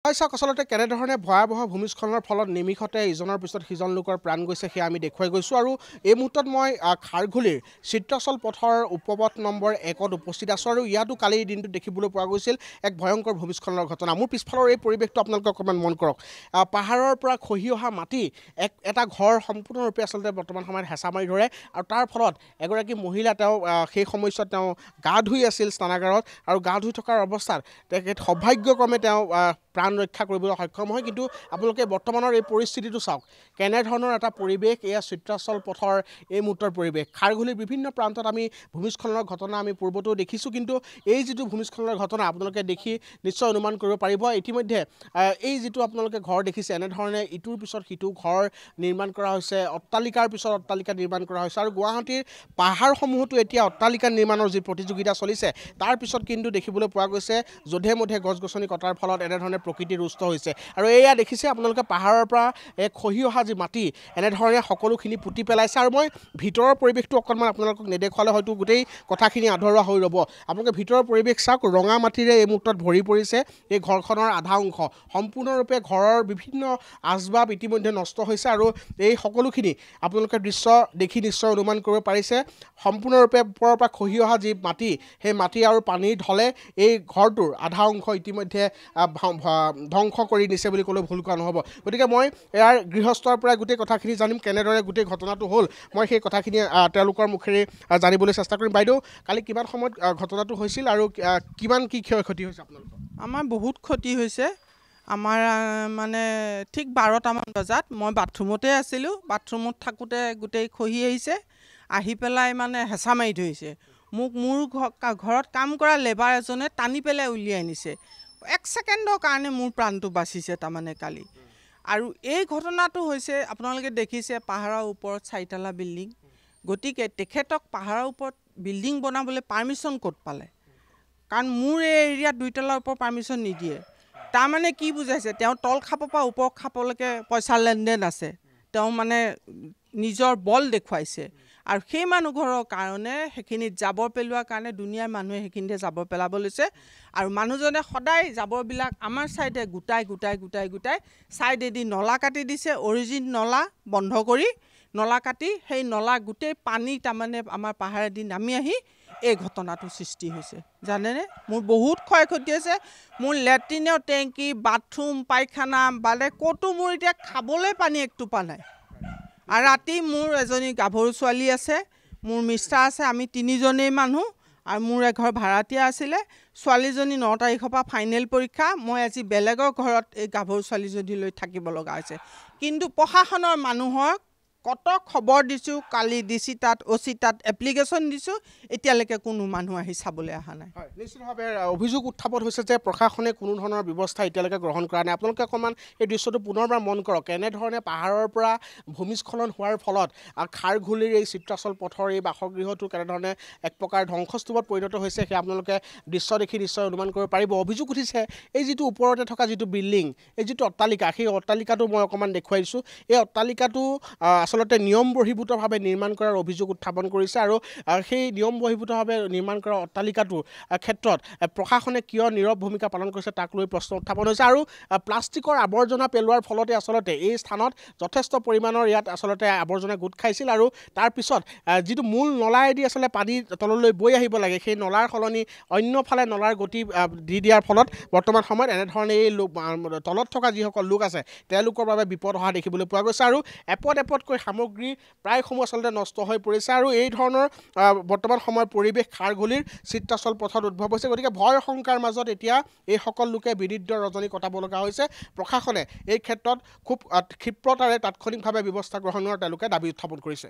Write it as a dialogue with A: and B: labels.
A: চাওক আচলতে কেনেধৰণে ভয়াৱহ ভূমিস্খলনৰ ফলত নিমিষতে ইজনৰ পিছত সিজন লোকৰ প্ৰাণ গৈছে সেয়া আমি দেখুৱাই গৈছোঁ আৰু এই মুহূৰ্তত মই খাৰঘুলিৰ চিত্ৰাচল পথৰ উপপথ নম্বৰ 1ত উপস্থিত আছোঁ আৰু ইয়াতো কালিৰ দিনটোত দেখিবলৈ পোৱা গৈছিল এক ভয়ংকৰ ভূমিস্খলনৰ ঘটনা। মোৰ পিছফালৰ এই পৰিৱেশটো আপোনালোকে অকণমান মন কৰক। পাহাৰৰ পৰা খহি অহা মাটি এটা ঘৰ সম্পূৰ্ণৰূপে আচলতে বৰ্তমান সময়ত হেঁচা মাৰি ধৰে আৰু তাৰ ফলত এগৰাকী মহিলা তেওঁ সেই সময়ছোৱাত তেওঁ গা ধুই আছিল স্নানাগাৰত আৰু গা ধুই থকাৰ অৱস্থাত তেখেত সৌভাগ্যক্ৰমে তেওঁ প্ৰাণ ৰক্ষা কৰিবলৈ সক্ষম হয়। কিন্তু আপোনালোকে বৰ্তমানৰ এই পৰিস্থিতিটো চাওক কেনেধৰণৰ এটা পৰিৱেশ। এয়া চিত্ৰাচল পথৰ এই মুহূৰ্তৰ পৰিৱেশ। খাৰঘুলিৰ বিভিন্ন প্ৰান্তত আমি ভূমিস্খলনৰ ঘটনা আমি পূৰ্বতেও দেখিছোঁ, কিন্তু এই যিটো ভূমিস্খলনৰ ঘটনা আপোনালোকে দেখি নিশ্চয় অনুমান কৰিব পাৰিব। ইতিমধ্যে এই যিটো আপোনালোকে ঘৰ দেখিছে এনেধৰণে ইটোৰ পিছত সিটো ঘৰ নিৰ্মাণ কৰা হৈছে, অট্টালিকাৰ পিছত অট্টালিকা নিৰ্মাণ কৰা হৈছে আৰু গুৱাহাটীৰ পাহাৰসমূহতো এতিয়া অট্টালিকা নিৰ্মাণৰ যি প্ৰতিযোগিতা চলিছে তাৰ পিছত কিন্তু দেখিবলৈ পোৱা গৈছে যধে মধে গছ গছনি কটাৰ ফলত এনেধৰণে প্ৰকৃতি ৰুষ্ট হৈছে। আৰু এয়া দেখিছে আপোনালোকে পাহাৰৰ পৰা খহি অহা যি মাটি এনেধৰণে সকলোখিনি পুতি পেলাইছে। আৰু মই ভিতৰৰ পৰিৱেশটো অকণমান আপোনালোকক নেদেখুৱালে হয়তো গোটেই কথাখিনি আধৰুৱা হৈ ৰ'ব। আপোনালোকে ভিতৰৰ পৰিৱেশ চাওক, ৰঙা মাটিৰে এই মুহূৰ্তত ভৰি পৰিছে এই ঘৰখনৰ আধা অংশ। সম্পূৰ্ণৰূপে ঘৰৰ বিভিন্ন আচবাব ইতিমধ্যে নষ্ট হৈছে আৰু এই সকলোখিনি আপোনালোকে দৃশ্য দেখি নিশ্চয় অনুমান কৰিব পাৰিছে। সম্পূৰ্ণৰূপে ওপৰৰ পৰা খহি অহা যি মাটি সেই মাটি আৰু পানীৰ ঢলে এই ঘৰটোৰ আধা অংশ ইতিমধ্যে ধ্বংস কৰি নিছে বুলি ক'লেও ভুল কোৱা নহ'ব। গতিকে মই ইয়াৰ গৃহস্থৰ পৰা গোটেই কথাখিনি জানিম, কেনেদৰে গোটেই ঘটনাটো হ'ল মই সেই কথাখিনি তেওঁলোকৰ মুখেৰে জানিবলৈ চেষ্টা কৰিম। বাইদেউ, কালি কিমান সময়ত ঘটনাটো হৈছিল আৰু কিমান কি ক্ষয় ক্ষতি হৈছে আপোনালোকৰ?
B: আমাৰ বহুত ক্ষতি হৈছে। আমাৰ মানে ঠিক 12টামান বজাত মই বাথৰুমতে আছিলোঁ। বাথৰুমত থাকোঁতে গোটেই খহি আহিছে, আহি পেলাই মানে হেঁচা মাৰি ধৰিছে মোক। মোৰ ঘৰত কাম কৰা লেবাৰ এজনে টানি পেলাই উলিয়াই নিছে। 1 ছেকেণ্ডৰ কাৰণে মোৰ প্ৰাণটো বাচিছে তাৰমানে কালি। আৰু এই ঘটনাটো হৈছে আপোনালোকে দেখিছে পাহাৰৰ ওপৰত 4তলা বিল্ডিং। গতিকে তেখেতক পাহাৰৰ ওপৰত বিল্ডিং বনাবলৈ পাৰ্মিশ্যন ক'ত পালে? কাৰণ মোৰ এই এৰিয়াত 2তলাৰ ওপৰত পাৰ্মিশ্যন নিদিয়ে। তাৰমানে কি বুজাইছে? তেওঁ তল খাপৰ পৰা ওপৰ খাপলৈকে পইচাৰ লেনদেন আছে। তেওঁ মানে নিজৰ বল দেখুৱাইছে আৰু সেই মানুহ ঘৰৰ কাৰণে সেইখিনিত জাবৰ পেলোৱাৰ কাৰণে দুনিয়াৰ মানুহে সেইখিনিতে জাবৰ পেলাব লৈছে। আৰু মানুহজনে সদায় জাবৰবিলাক আমাৰ ছাইডে গোটাই গোটাই গোটাই গোটাই ছাইডেদি নলা কাটি দিছে। অৰিজিন নলা বন্ধ কৰি নলা কাটি সেই নলা গোটেই পানী তাৰমানে আমাৰ পাহাৰেদি নামি আহি এই ঘটনাটো সৃষ্টি হৈছে। জানেনে, মোৰ বহুত ক্ষয় ক্ষতি হৈছে। মোৰ লেট্ৰিনৰ টেংকি, বাথৰুম, পায়খানা বাদে ক'তো মোৰ এতিয়া খাবলৈ পানী একটোপা নাই। আৰু ৰাতি মোৰ এজনী গাভৰু ছোৱালী আছে, মোৰ মিষ্টাৰ আছে, আমি 3জনেই মানুহ আৰু মোৰ এঘৰ ভাড়াতীয়া আছিলে। ছোৱালীজনী 9 তাৰিখৰ পৰা ফাইনেল পৰীক্ষা। মই আজি বেলেগৰ ঘৰত এই গাভৰু ছোৱালীজনীলৈ থাকিব লগা হৈছে। কিন্তু প্ৰশাসনৰ মানুহক কত খবৰ দিছোঁ, কালি ডিচি তাত অচি তাত এপ্লিকেশ্যন দিছোঁ, এতিয়ালৈকে কোনো মানুহ আহি চাবলৈ অহা নাই।
A: হয়, নিশ্চিতভাৱে অভিযোগ উত্থাপন হৈছে যে প্ৰশাসনে কোনো ধৰণৰ ব্যৱস্থা এতিয়ালৈকে গ্ৰহণ কৰা নাই। আপোনালোকে অকণমান এই দৃশ্যটো পুনৰবাৰ মন কৰক, এনেধৰণে পাহাৰৰ পৰা ভূমিস্খলন হোৱাৰ ফলত খাৰঘুলিৰ এই চিত্ৰাচল পথৰ এই বাসগৃহটো কেনেধৰণে এক প্ৰকাৰ ধ্বংসস্তূপত পৰিণত হৈছে সেয়া আপোনালোকে দৃশ্য দেখি নিশ্চয় অনুমান কৰিব পাৰিব। অভিযোগ উঠিছে এই যিটো ওপৰতে থকা যিটো বিল্ডিং, এই যিটো অট্টালিকা, সেই অট্টালিকাটো মই অকণমান দেখুৱাই দিছোঁ। এই অট্টালিকাটো আচলতে নিয়ম বহিৰ্ভূতভাৱে নিৰ্মাণ কৰাৰ অভিযোগ উত্থাপন কৰিছে আৰু সেই নিয়ম বহিৰ্ভূতভাৱে নিৰ্মাণ কৰা অট্টালিকাটোৰ ক্ষেত্ৰত প্ৰশাসনে কিয় নীৰৱ ভূমিকা পালন কৰিছে তাক লৈ প্ৰশ্ন উত্থাপন হৈছে। আৰু প্লাষ্টিকৰ আৱৰ্জনা পেলোৱাৰ ফলতে আচলতে এই স্থানত যথেষ্ট পৰিমাণৰ ইয়াত আচলতে আৱৰ্জনা গোট খাইছিল আৰু তাৰপিছত যিটো মূল নলাইদি আচলতে পানী তললৈ বৈ আহিব লাগে সেই নলাৰ সলনি অন্যফালে নলাৰ গতি দি দিয়াৰ ফলত বৰ্তমান সময়ত এনেধৰণে এই তলত থকা যিসকল লোক আছে তেওঁলোকৰ বাবে বিপদ অহা দেখিবলৈ পোৱা গৈছে। আৰু এপদ এপদকৈ সামগ্ৰী প্ৰায়সমূহ আচলতে নষ্ট হৈ পৰিছে আৰু এই ধৰণৰ বৰ্তমান সময়ৰ পৰিৱেশ খাৰঘুলিৰ চিত্ৰাচল পথত উদ্ভৱ হৈছে। গতিকে ভয় শংকাৰ মাজত এতিয়া এইসকল লোকে বিৰুদ্ধ ৰজনী কটাব লগা হৈছে। প্ৰশাসনে এই ক্ষেত্ৰত খুব ক্ষিপ্ৰতাৰে তাৎক্ষণিকভাৱে ব্যৱস্থা গ্ৰহণৰ তেওঁলোকে দাবী উত্থাপন কৰিছে।